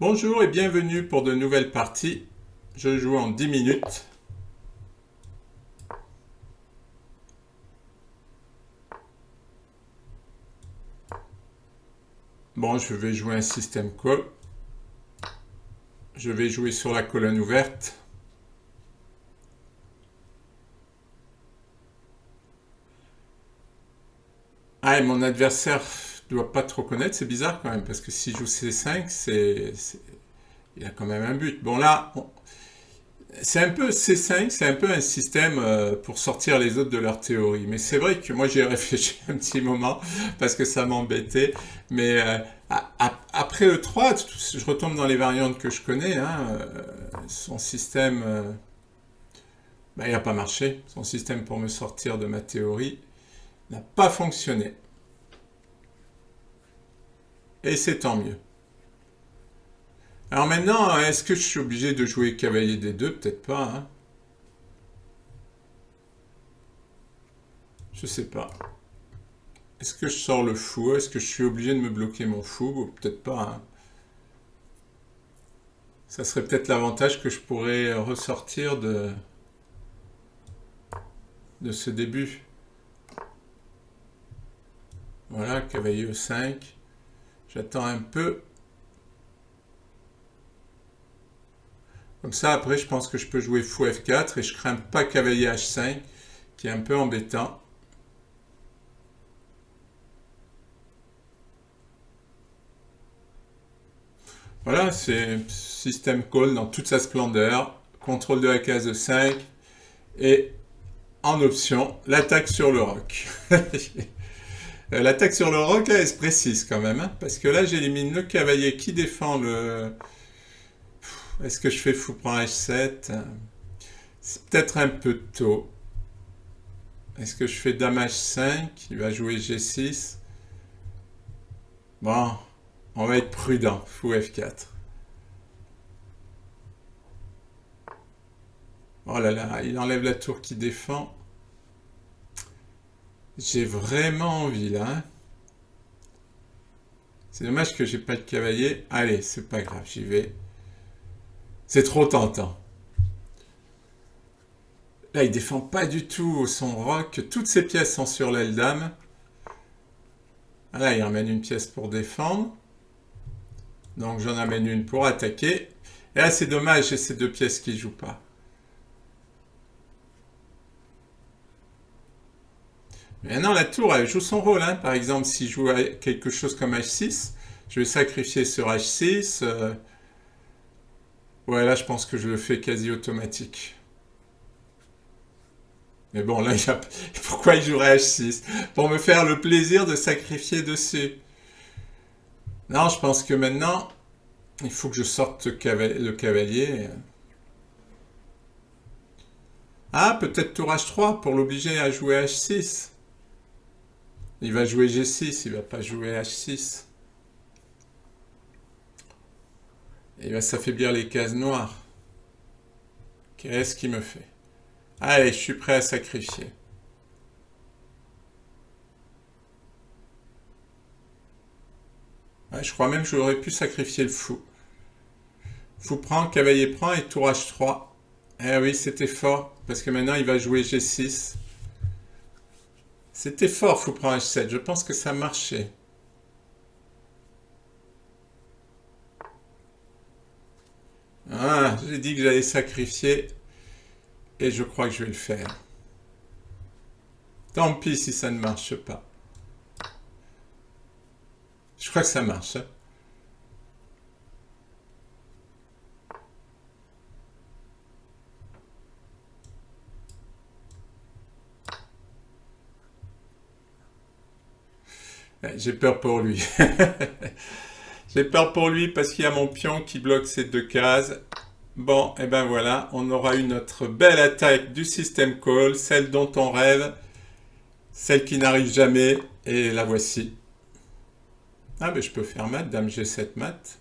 Bonjour et bienvenue pour de nouvelles parties. Je joue en 10 minutes. Bon, je vais jouer un système call. Je vais jouer sur la colonne ouverte. Ah, et mon adversaire doit pas trop connaître, c'est bizarre quand même, parce que s'il joue C5, il a quand même un but. Bon là, c'est un peu C5, c'est un peu un système pour sortir les autres de leur théorie. Mais c'est vrai que moi j'ai réfléchi un petit moment parce que ça m'embêtait. Mais après E3, je retombe dans les variantes que je connais. Son système, il n'a pas marché. Son système pour me sortir de ma théorie n'a pas fonctionné. Et c'est tant mieux. Alors maintenant, est-ce que je suis obligé de jouer cavalier D2? Peut-être pas. Je sais pas. Est-ce que je sors le fou? Est-ce que je suis obligé de me bloquer mon fou? Peut-être pas. Ça serait peut-être l'avantage que je pourrais ressortir de ce début. Voilà, cavalier E5. J'attends un peu. Comme ça, après, je pense que je peux jouer fou F4 et je crains pas cavalier H5, qui est un peu embêtant. Voilà, c'est système call dans toute sa splendeur. Contrôle de la case de 5 et en option, l'attaque sur le roc. L'attaque sur le roc, elle se précise quand même, parce que là, j'élimine le cavalier qui défend le... Est-ce que je fais fou prend H7? C'est peut-être un peu tôt. Est-ce que je fais dame H5? Il va jouer G6. Bon, on va être prudent. Fou F4. Oh là là, il enlève la tour qui défend. J'ai vraiment envie là. C'est dommage que j'ai pas de cavalier. Allez, c'est pas grave, j'y vais. C'est trop tentant. Là, il défend pas du tout son roc. Toutes ses pièces sont sur l'aile dame. Là, il ramène une pièce pour défendre. Donc, j'en amène une pour attaquer. Et là, c'est dommage, j'ai ces deux pièces qui jouent pas. Maintenant, la tour, elle joue son rôle. Par exemple, si je joue quelque chose comme H6, je vais sacrifier sur H6. Ouais, là, je pense que je le fais quasi automatique. Mais bon, là, pourquoi il jouerait H6? Pour me faire le plaisir de sacrifier dessus. Non, je pense que maintenant, il faut que je sorte le cavalier. Ah, peut-être tour H3 pour l'obliger à jouer H6. Il va jouer G6, il va pas jouer H6. Il va s'affaiblir les cases noires. Qu'est-ce qu'il me fait? Allez, je suis prêt à sacrifier. Ouais, je crois même que j'aurais pu sacrifier le fou. Fou prend, cavalier prend et tour H3. Eh oui, c'était fort, parce que maintenant il va jouer G6. C'était fort, fou prend H7. Je pense que ça marchait. Ah, j'ai dit que j'allais sacrifier, et je crois que je vais le faire. Tant pis si ça ne marche pas. Je crois que ça marche. J'ai peur pour lui. J'ai peur pour lui parce qu'il y a mon pion qui bloque ces deux cases. Bon, et ben voilà, on aura eu notre belle attaque du système call, celle dont on rêve, celle qui n'arrive jamais, et la voici. Ah ben je peux faire mat, dame G7 mat.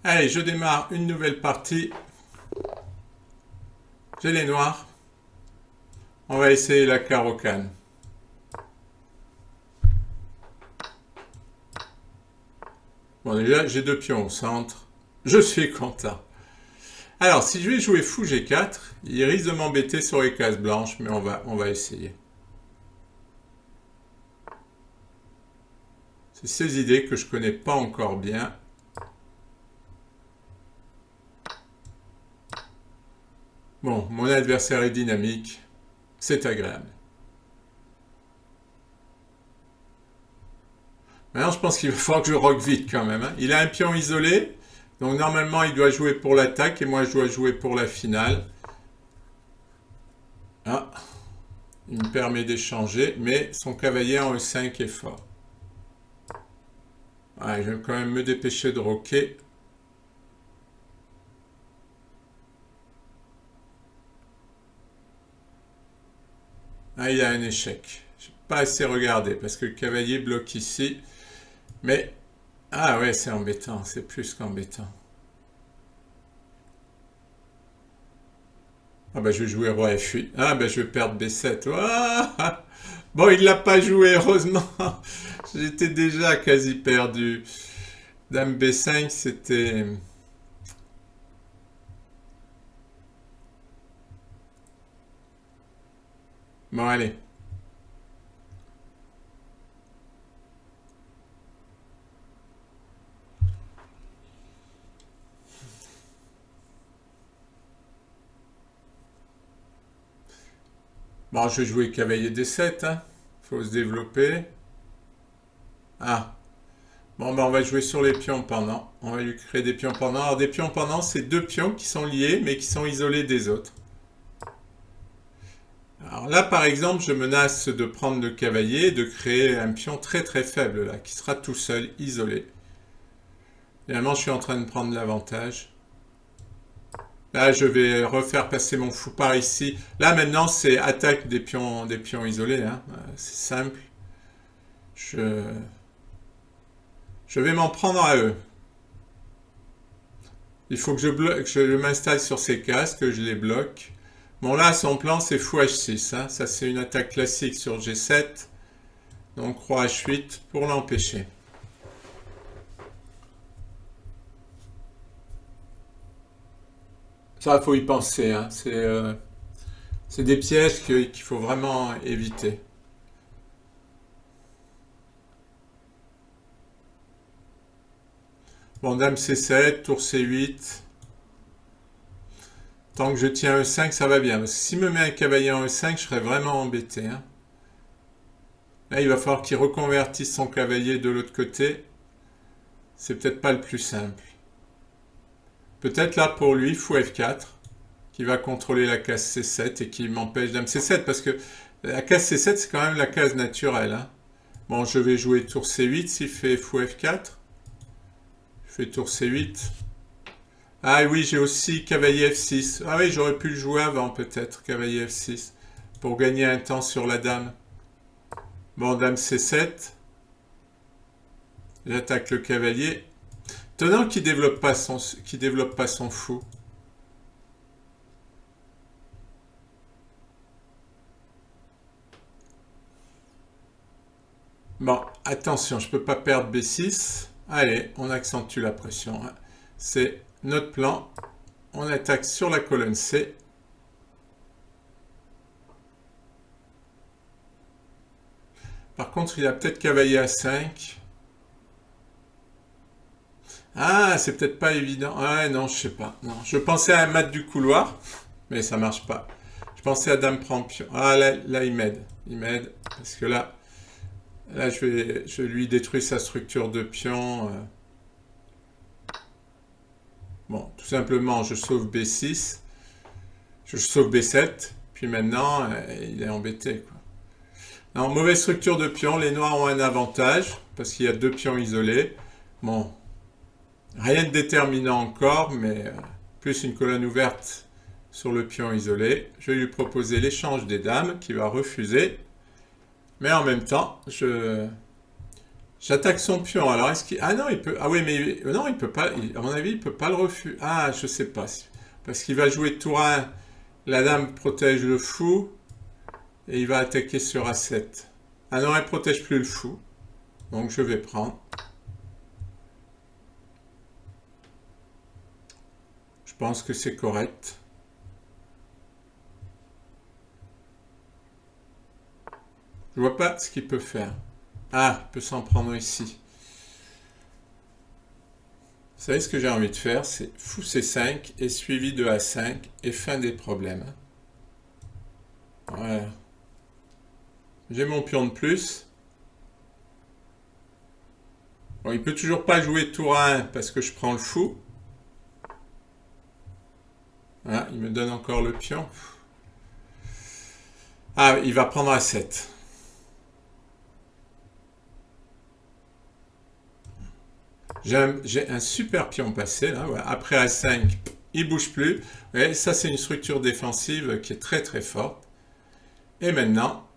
Allez, je démarre une nouvelle partie. J'ai les noirs. On va essayer la carocane. Bon, déjà, j'ai 2 pions au centre. Je suis content. Alors, si je vais jouer fou G4, il risque de m'embêter sur les cases blanches, mais on va essayer. C'est ces idées que je connais pas encore bien. Bon, mon adversaire est dynamique. C'est agréable. Maintenant, je pense qu'il va falloir que je rock vite quand même. Hein. Il a un pion isolé. Donc, normalement, il doit jouer pour l'attaque et moi, je dois jouer pour la finale. Ah, il me permet d'échanger, mais son cavalier en E5 est fort. Ouais, je vais quand même me dépêcher de rocker. Ah, il a un échec. Je n'ai pas assez regardé parce que le cavalier bloque ici. Mais, ah ouais, c'est embêtant. C'est plus qu'embêtant. Ah bah je vais jouer roi F8. Ah bah je vais perdre B7. Ah bon, il l'a pas joué, heureusement. J'étais déjà quasi perdu. Dame B5, c'était... Bon, allez. Bon, je vais jouer cavalier D7. Hein. Faut se développer. Ah. Bon, ben on va jouer sur les pions pendant. On va lui créer des pions pendant. Alors, des pions pendant, c'est 2 pions qui sont liés, mais qui sont isolés des autres. Alors là, par exemple, je menace de prendre le cavalier et de créer un pion très très faible, là, qui sera tout seul, isolé. Finalement, je suis en train de prendre l'avantage. Là, je vais refaire passer mon fou par ici. Là, maintenant, c'est attaque des pions isolés. Hein. C'est simple. Je vais m'en prendre à eux. Il faut que je m'installe sur ces cases, que je les bloque. Bon, là, son plan, c'est fou H6. Hein. Ça, c'est une attaque classique sur G7. Donc, roi H8 pour l'empêcher. Ça, il faut y penser. Hein. C'est des pièges qu'il faut vraiment éviter. Bon, dame C7, tour C8. Tant que je tiens E5, ça va bien. Parce que s'il me met un cavalier en E5, je serais vraiment embêté. Hein. Là, il va falloir qu'il reconvertisse son cavalier de l'autre côté. C'est peut-être pas le plus simple. Peut-être là, pour lui, fou F4, qui va contrôler la case C7 et qui m'empêche dame C7. Parce que la case C7, c'est quand même la case naturelle. Hein. Bon, je vais jouer tour C8 s'il fait fou F4. Je fais tour C8. Ah oui, j'ai aussi cavalier F6. Ah oui, j'aurais pu le jouer avant peut-être, cavalier F6, pour gagner un temps sur la dame. Bon, dame C7. J'attaque le cavalier. Étonnant qu'il développe pas son fou. Bon, attention, je peux pas perdre B6. Allez, on accentue la pression. Hein. C'est notre plan. On attaque sur la colonne C. Par contre, il a peut-être cavalier A5. Ah, c'est peut-être pas évident. Ah non, je sais pas. Non, je pensais à un mat du couloir, mais ça marche pas. Je pensais à dame prend pion. Ah là, il m'aide. Il m'aide parce que là, je lui détruis sa structure de pion. Bon, tout simplement, je sauve B6. Je sauve B7. Puis maintenant, il est embêté, quoi. Non, mauvaise structure de pion. Les noirs ont un avantage parce qu'il y a 2 pions isolés. Bon, rien de déterminant encore, mais plus une colonne ouverte sur le pion isolé. Je vais lui proposer l'échange des dames, qui va refuser. Mais en même temps, j'attaque son pion. Alors, est-ce qu'il... Ah non, il peut... Ah oui, mais... Non, il peut pas... À mon avis, il peut pas le refuser. Ah, je sais pas. Parce qu'il va jouer tour 1. La dame protège le fou. Et il va attaquer sur A7. Ah non, elle protège plus le fou. Donc, je vais prendre. pense que c'est correct. Je vois pas ce qu'il peut faire. Ah, il peut s'en prendre ici. Vous savez ce que j'ai envie de faire, c'est fou C5 et suivi de A5 et fin des problèmes. Voilà. J'ai mon pion de plus. Bon, il peut toujours pas jouer tour à 1 parce que je prends le fou. Voilà, il me donne encore le pion. Ah, il va prendre A7. J'ai un super pion passé là. Voilà. Après A5, il bouge plus. Et ça, c'est une structure défensive qui est très très forte. Et maintenant,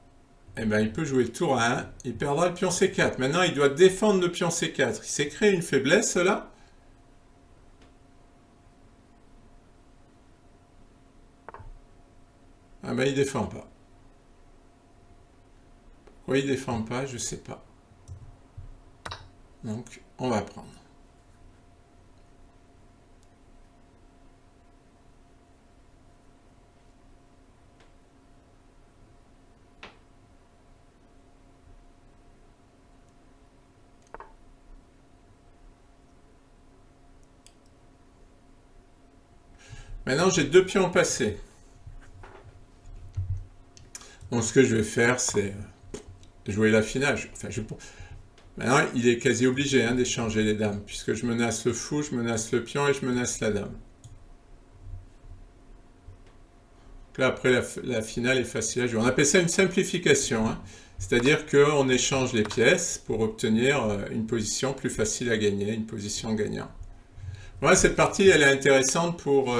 eh ben, il peut jouer tour à 1. Il perdra le pion C4. Maintenant, il doit défendre le pion C4. Il s'est créé une faiblesse là. Ah ben, il défend pas. Pourquoi il défend pas, je sais pas. Donc, on va prendre. Maintenant, j'ai deux pions passés. Donc, ce que je vais faire, c'est jouer la finale. Enfin, maintenant, il est quasi obligé d'échanger les dames, puisque je menace le fou, je menace le pion et je menace la dame. Donc là, après, la finale est facile à jouer. On appelle ça une simplification. C'est-à-dire qu'on échange les pièces pour obtenir une position plus facile à gagner, une position gagnante. Voilà, cette partie, elle est intéressante pour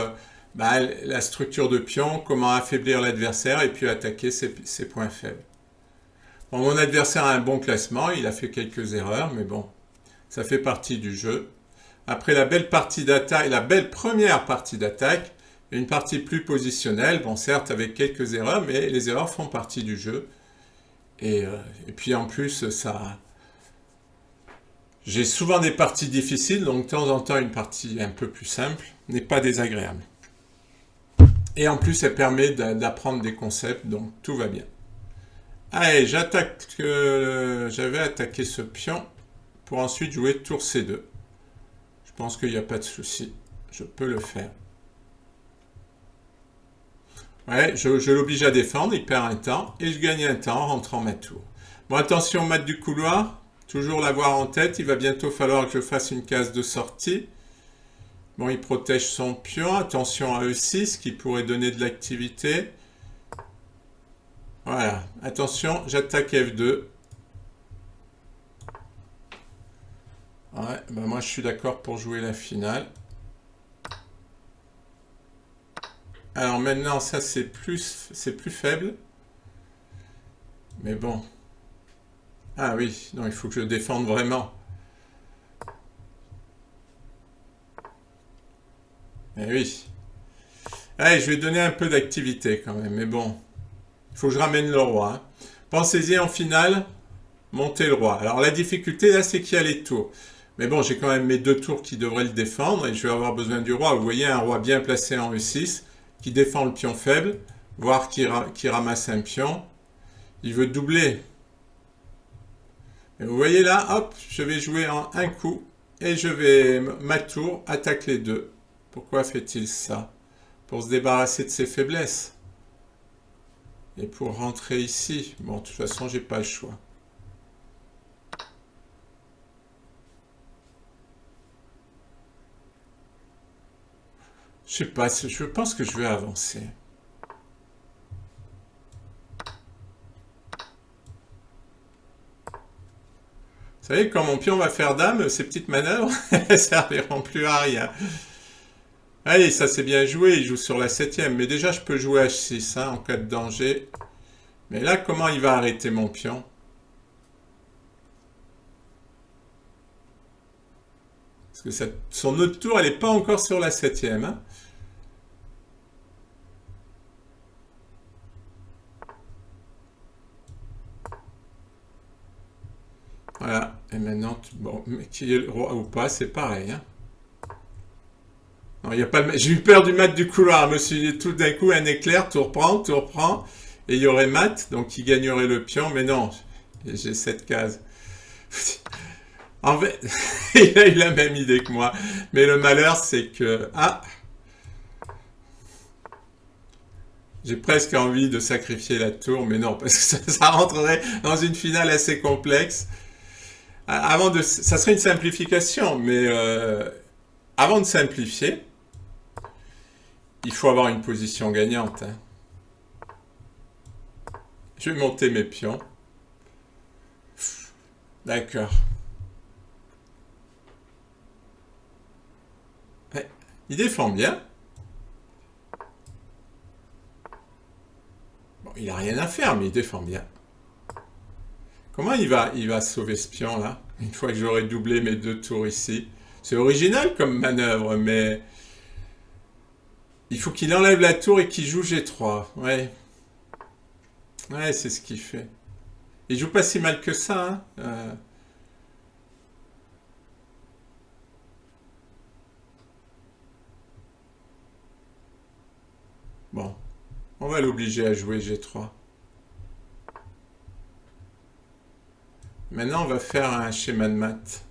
la structure de pion, comment affaiblir l'adversaire et puis attaquer ses points faibles. Bon, mon adversaire a un bon classement, il a fait quelques erreurs, mais bon, ça fait partie du jeu. Après la belle partie d'attaque, la belle première partie d'attaque, une partie plus positionnelle, bon certes avec quelques erreurs, mais les erreurs font partie du jeu. Et puis en plus, ça, j'ai souvent des parties difficiles, donc de temps en temps une partie un peu plus simple n'est pas désagréable. Et en plus, elle permet d'apprendre des concepts, donc tout va bien. Allez, j'avais attaqué ce pion pour ensuite jouer tour C2. Je pense qu'il n'y a pas de souci, je peux le faire. Ouais, je l'oblige à défendre, il perd un temps, et je gagne un temps en rentrant ma tour. Bon, attention, mat du couloir, toujours l'avoir en tête, il va bientôt falloir que je fasse une case de sortie. Bon, il protège son pion, attention à E6 qui pourrait donner de l'activité. Voilà, attention, j'attaque F2. Ouais, ben moi je suis d'accord pour jouer la finale. Alors maintenant, ça c'est plus faible. Mais bon. Ah oui, non, il faut que je défende vraiment. Eh oui. Allez, je vais donner un peu d'activité quand même, mais bon. Il faut que je ramène le roi. Pensez-y en finale, monter le roi. Alors la difficulté là, c'est qu'il y a les tours. Mais bon, j'ai quand même mes deux tours qui devraient le défendre et je vais avoir besoin du roi. Vous voyez, un roi bien placé en E6 qui défend le pion faible, voire qui ramasse un pion. Il veut doubler. Et vous voyez là, hop, je vais jouer en un coup et ma tour attaque les deux. Pourquoi fait-il ça? Pour se débarrasser de ses faiblesses. Et pour rentrer ici, bon, de toute façon, j'ai pas le choix. Je sais pas, je pense que je vais avancer. Vous savez, quand mon pion va faire dame, ces petites manœuvres, elles ne serviront plus à rien. Allez, ça c'est bien joué, il joue sur la 7ème. Mais déjà, je peux jouer H6 en cas de danger. Mais là, comment il va arrêter mon pion? Parce que son autre tour, elle n'est pas encore sur la 7ème. Voilà. Et maintenant, bon, qui est le roi ou pas, c'est pareil. Non, il y a pas j'ai eu peur du mat du couloir. Je me suis dit tout d'un coup un éclair, tout reprend, et il y aurait mat, donc il gagnerait le pion, mais non, j'ai cette case. En fait, il a eu la même idée que moi, mais le malheur c'est que j'ai presque envie de sacrifier la tour, mais non, parce que ça rentrerait dans une finale assez complexe. Ça serait une simplification, mais avant de simplifier, il faut avoir une position gagnante. Hein. Je vais monter mes pions. D'accord. Ouais. Il défend bien. Bon, il n'a rien à faire, mais il défend bien. Comment il va sauver ce pion là? Une fois que j'aurai doublé mes 2 tours ici. C'est original comme manœuvre, mais il faut qu'il enlève la tour et qu'il joue G3. Ouais, ouais, c'est ce qu'il fait. Il joue pas si mal que ça. Hein. Bon, on va l'obliger à jouer G3. Maintenant, on va faire un schéma de maths.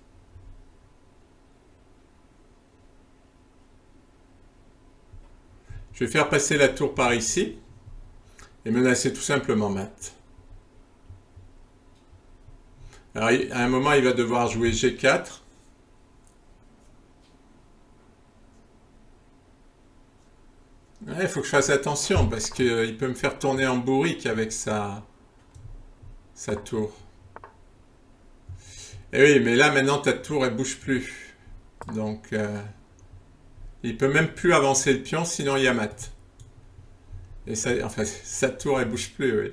Je vais faire passer la tour par ici et menacer tout simplement mat. Alors, à un moment, il va devoir jouer G4. Ouais, il faut que je fasse attention parce qu'il peut me faire tourner en bourrique avec sa tour. Et oui, mais là, maintenant, ta tour, elle bouge plus. Donc, il peut même plus avancer le pion, sinon il y a mat. Et ça, enfin, sa tour, elle bouge plus, oui.